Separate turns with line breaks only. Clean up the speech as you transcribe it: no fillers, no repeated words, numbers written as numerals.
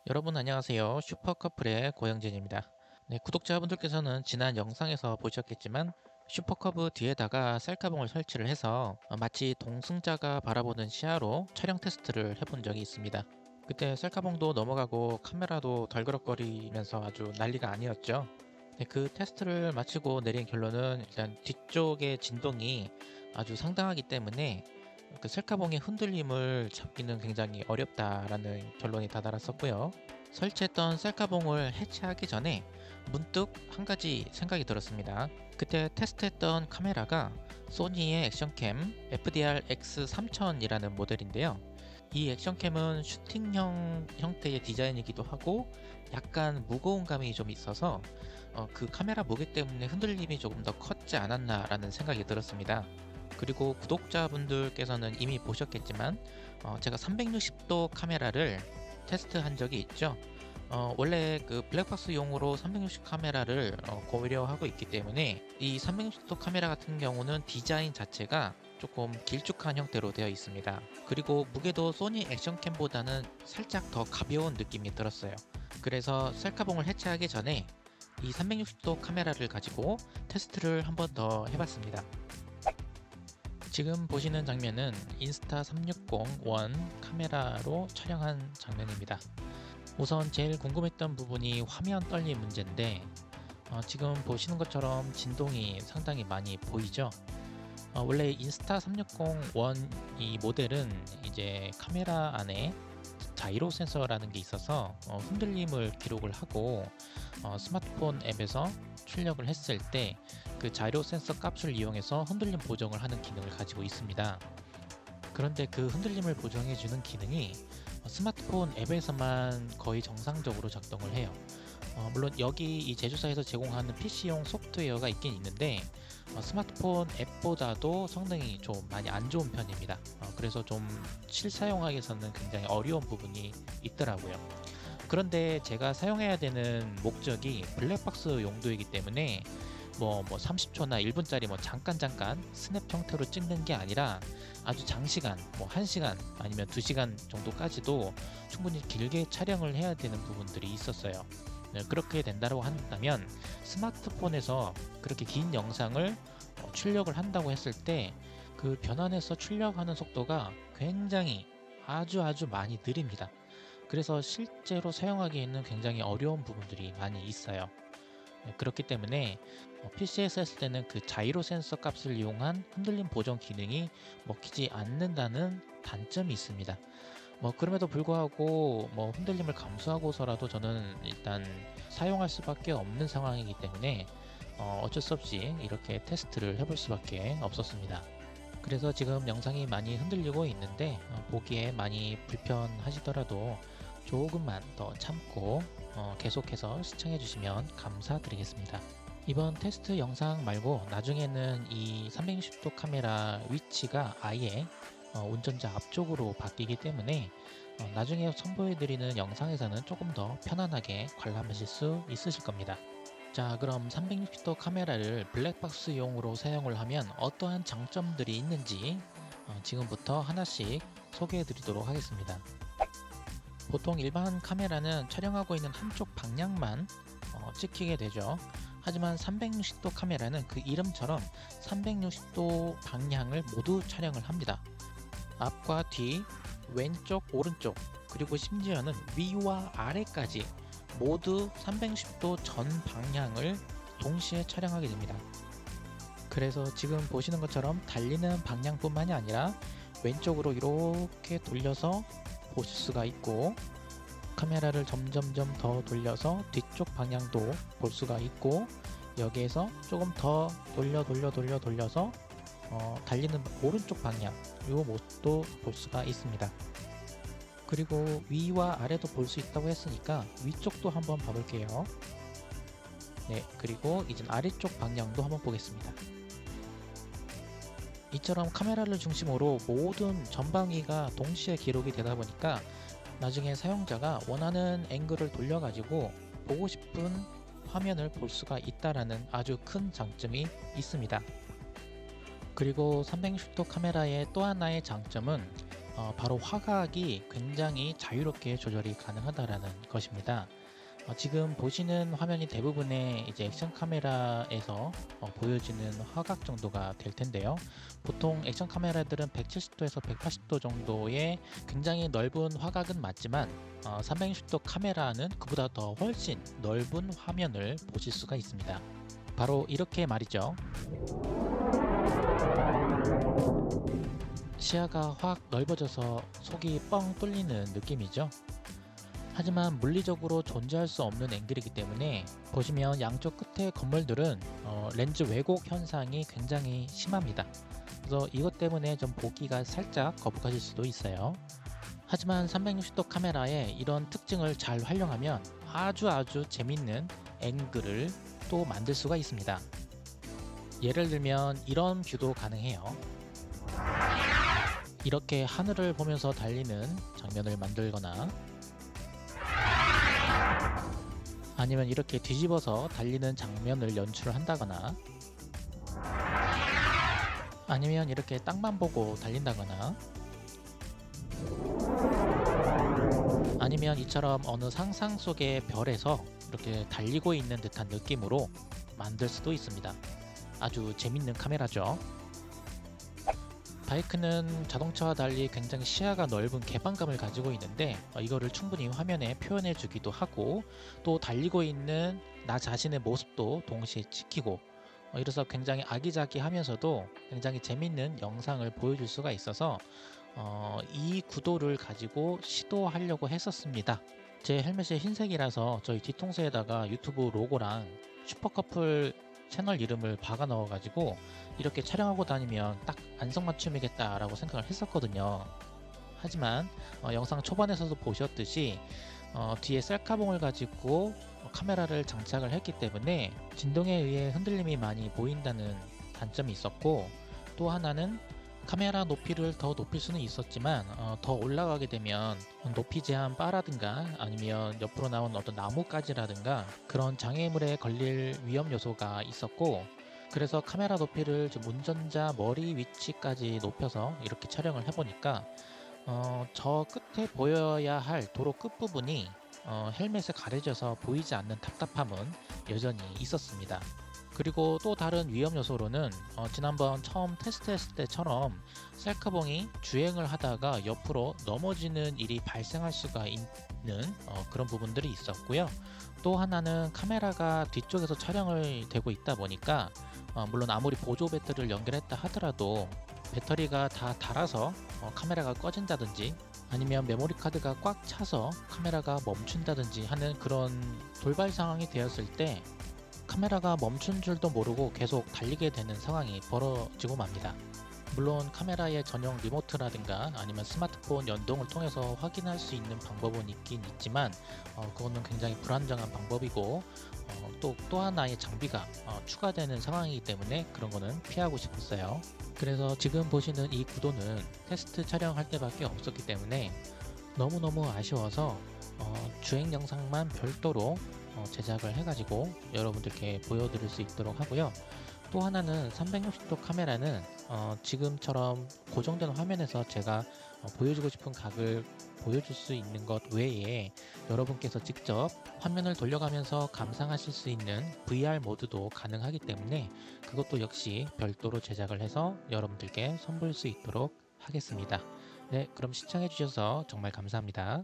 여러분 안녕하세요. 슈퍼커플의 고영진입니다. 네, 구독자분들께서는 지난 영상에서 보셨겠지만 슈퍼커브 뒤에다가 셀카봉을 설치를 해서 마치 동승자가 바라보는 시야로 촬영 테스트를 해본 적이 있습니다. 그때 셀카봉도 넘어가고 카메라도 덜그럭거리면서 아주 난리가 아니었죠. 네, 그 테스트를 마치고 내린 결론은 일단 뒤쪽의 진동이 아주 상당하기 때문에 그 셀카봉의 흔들림을 잡기는 굉장히 어렵다라는 결론이 다다랐었고요. 설치했던 셀카봉을 해체하기 전에 문득 한 가지 생각이 들었습니다. 그때 테스트했던 카메라가 소니의 액션캠 FDR X3000이라는 모델인데요. 이 액션캠은 슈팅형 형태의 디자인이기도 하고 약간 무거운 감이 좀 있어서 그 카메라 무게 때문에 흔들림이 조금 더 컸지 않았나 라는 생각이 들었습니다. 그리고 구독자분들께서는 이미 보셨겠지만 제가 360도 카메라를 테스트한 적이 있죠. 원래 그 블랙박스용으로 360 카메라를 고려하고 있기 때문에 이 360도 카메라 같은 경우는 디자인 자체가 조금 길쭉한 형태로 되어 있습니다. 그리고 무게도 소니 액션캠보다는 살짝 더 가벼운 느낌이 들었어요. 그래서 셀카봉을 해체하기 전에 이 360도 카메라를 가지고 테스트를 한번 더 해봤습니다. 지금 보시는 장면은 인스타360 카메라로 촬영한 장면입니다. 우선 제일 궁금했던 부분이 화면 떨림 문제인데 지금 보시는 것처럼 진동이 상당히 많이 보이죠. 원래 인스타360 이 모델은 이제 카메라 안에 자이로 센서라는 게 있어서 흔들림을 기록을 하고 스마트폰 앱에서 출력을 했을 때 그 자이로 센서 값을 이용해서 흔들림 보정을 하는 기능을 가지고 있습니다. 그런데 그 흔들림을 보정해주는 기능이 스마트폰 앱에서만 거의 정상적으로 작동을 해요. 물론 여기 이 제조사에서 제공하는 PC용 소프트웨어가 있긴 있는데 스마트폰 앱보다도 성능이 좀 많이 안 좋은 편입니다. 그래서 좀 실사용하기에서는 굉장히 어려운 부분이 있더라고요. 그런데 제가 사용해야 되는 목적이 블랙박스 용도이기 때문에 30초나 1분짜리 잠깐 스냅 형태로 찍는 게 아니라 아주 장시간 1시간 아니면 2시간 정도까지도 충분히 길게 촬영을 해야 되는 부분들이 있었어요. 네, 그렇게 된다고 한다면 스마트폰에서 그렇게 긴 영상을 출력을 한다고 했을 때 그 변환해서 출력하는 속도가 굉장히 아주 많이 느립니다. 그래서 실제로 사용하기에는 굉장히 어려운 부분들이 많이 있어요. 그렇기 때문에 PC에서 했을 때는 그 자이로 센서 값을 이용한 흔들림 보정 기능이 먹히지 않는다는 단점이 있습니다. 그럼에도 불구하고 흔들림을 감수하고서라도 저는 일단 사용할 수밖에 없는 상황이기 때문에 어쩔 수 없이 이렇게 테스트를 해볼 수밖에 없었습니다. 그래서 지금 영상이 많이 흔들리고 있는데 보기에 많이 불편하시더라도 조금만 더 참고 계속해서 시청해 주시면 감사드리겠습니다. 이번 테스트 영상 말고 나중에는 이 360도 카메라 위치가 아예 운전자 앞쪽으로 바뀌기 때문에 나중에 선보여 드리는 영상에서는 조금 더 편안하게 관람하실 수 있으실 겁니다. 자, 그럼 360도 카메라를 블랙박스용으로 사용을 하면 어떠한 장점들이 있는지 지금부터 하나씩 소개해 드리도록 하겠습니다. 보통 일반 카메라는 촬영하고 있는 한쪽 방향만 찍히게 되죠. 하지만 360도 카메라는 그 이름처럼 360도 방향을 모두 촬영을 합니다. 앞과 뒤, 왼쪽, 오른쪽, 그리고 심지어는 위와 아래까지 모두 360도 전 방향을 동시에 촬영하게 됩니다. 그래서 지금 보시는 것처럼 달리는 방향뿐만이 아니라 왼쪽으로 이렇게 돌려서 보실 수가 있고, 카메라를 점점점 더 돌려서 뒤쪽 방향도 볼 수가 있고, 여기에서 조금 더 돌려서 달리는 오른쪽 방향 이 모습도 볼 수가 있습니다. 그리고 위와 아래도 볼 수 있다고 했으니까 위쪽도 한번 봐볼게요. 네, 그리고 이제 아래쪽 방향도 한번 보겠습니다. 이처럼 카메라를 중심으로 모든 전방위가 동시에 기록이 되다 보니까 나중에 사용자가 원하는 앵글을 돌려가지고 보고 싶은 화면을 볼 수가 있다라는 아주 큰 장점이 있습니다. 그리고 360도 카메라의 또 하나의 장점은 바로 화각이 굉장히 자유롭게 조절이 가능하다라는 것입니다. 지금 보시는 화면이 대부분의 이제 액션 카메라에서 보여지는 화각 정도가 될 텐데요. 보통 액션 카메라들은 170도에서 180도 정도의 굉장히 넓은 화각은 맞지만 360도 카메라는 그보다 더 훨씬 넓은 화면을 보실 수가 있습니다. 바로 이렇게 말이죠. 시야가 확 넓어져서 속이 뻥 뚫리는 느낌이죠. 하지만 물리적으로 존재할 수 없는 앵글이기 때문에 보시면 양쪽 끝의 건물들은 렌즈 왜곡 현상이 굉장히 심합니다. 그래서 이것 때문에 좀 보기가 살짝 거북하실 수도 있어요. 하지만 360도 카메라의 이런 특징을 잘 활용하면 아주 재밌는 앵글을 또 만들 수가 있습니다. 예를 들면 이런 뷰도 가능해요. 이렇게 하늘을 보면서 달리는 장면을 만들거나, 아니면 이렇게 뒤집어서 달리는 장면을 연출을 한다거나, 아니면 이렇게 땅만 보고 달린다거나, 아니면 이처럼 어느 상상 속의 별에서 이렇게 달리고 있는 듯한 느낌으로 만들 수도 있습니다. 아주 재밌는 카메라죠. 바이크는 자동차와 달리 굉장히 시야가 넓은 개방감을 가지고 있는데 이거를 충분히 화면에 표현해 주기도 하고, 또 달리고 있는 나 자신의 모습도 동시에 찍히고, 이래서 굉장히 아기자기하면서도 굉장히 재밌는 영상을 보여줄 수가 있어서 이 구도를 가지고 시도하려고 했었습니다. 제 헬멧이 흰색이라서 저희 뒤통수에다가 유튜브 로고랑 슈퍼커플 채널 이름을 박아 넣어 가지고 이렇게 촬영하고 다니면 딱 안성맞춤이겠다 라고 생각을 했었거든요. 하지만 영상 초반에서도 보셨듯이 뒤에 셀카봉을 가지고 카메라를 장착을 했기 때문에 진동에 의해 흔들림이 많이 보인다는 단점이 있었고, 또 하나는 카메라 높이를 더 높일 수는 있었지만 더 올라가게 되면 높이 제한 바라든가 아니면 옆으로 나온 어떤 나뭇가지라든가 그런 장애물에 걸릴 위험 요소가 있었고, 그래서 카메라 높이를 지금 운전자 머리 위치까지 높여서 이렇게 촬영을 해보니까 저 끝에 보여야 할 도로 끝부분이 헬멧에 가려져서 보이지 않는 답답함은 여전히 있었습니다. 그리고 또 다른 위험 요소로는 지난번 처음 테스트했을 때처럼 셀카봉이 주행을 하다가 옆으로 넘어지는 일이 발생할 수가 있는 그런 부분들이 있었고요. 또 하나는 카메라가 뒤쪽에서 촬영을 되고 있다 보니까 물론 아무리 보조 배터리를 연결했다 하더라도 배터리가 다 닳아서 카메라가 꺼진다든지, 아니면 메모리 카드가 꽉 차서 카메라가 멈춘다든지 하는 그런 돌발 상황이 되었을 때 카메라가 멈춘 줄도 모르고 계속 달리게 되는 상황이 벌어지고 맙니다. 물론 카메라의 전용 리모트라든가 아니면 스마트폰 연동을 통해서 확인할 수 있는 방법은 있긴 있지만 그거는 굉장히 불안정한 방법이고, 또 하나의 장비가 추가되는 상황이기 때문에 그런 거는 피하고 싶었어요. 그래서 지금 보시는 이 구도는 테스트 촬영할 때밖에 없었기 때문에 너무너무 아쉬워서 주행 영상만 별도로 제작을 해가지고 여러분들께 보여드릴 수 있도록 하고요. 또 하나는 360도 카메라는 지금처럼 고정된 화면에서 제가 보여주고 싶은 각을 보여줄 수 있는 것 외에 여러분께서 직접 화면을 돌려가면서 감상하실 수 있는 VR 모드도 가능하기 때문에 그것도 역시 별도로 제작을 해서 여러분들께 선보일 수 있도록 하겠습니다. 네, 그럼 시청해 주셔서 정말 감사합니다.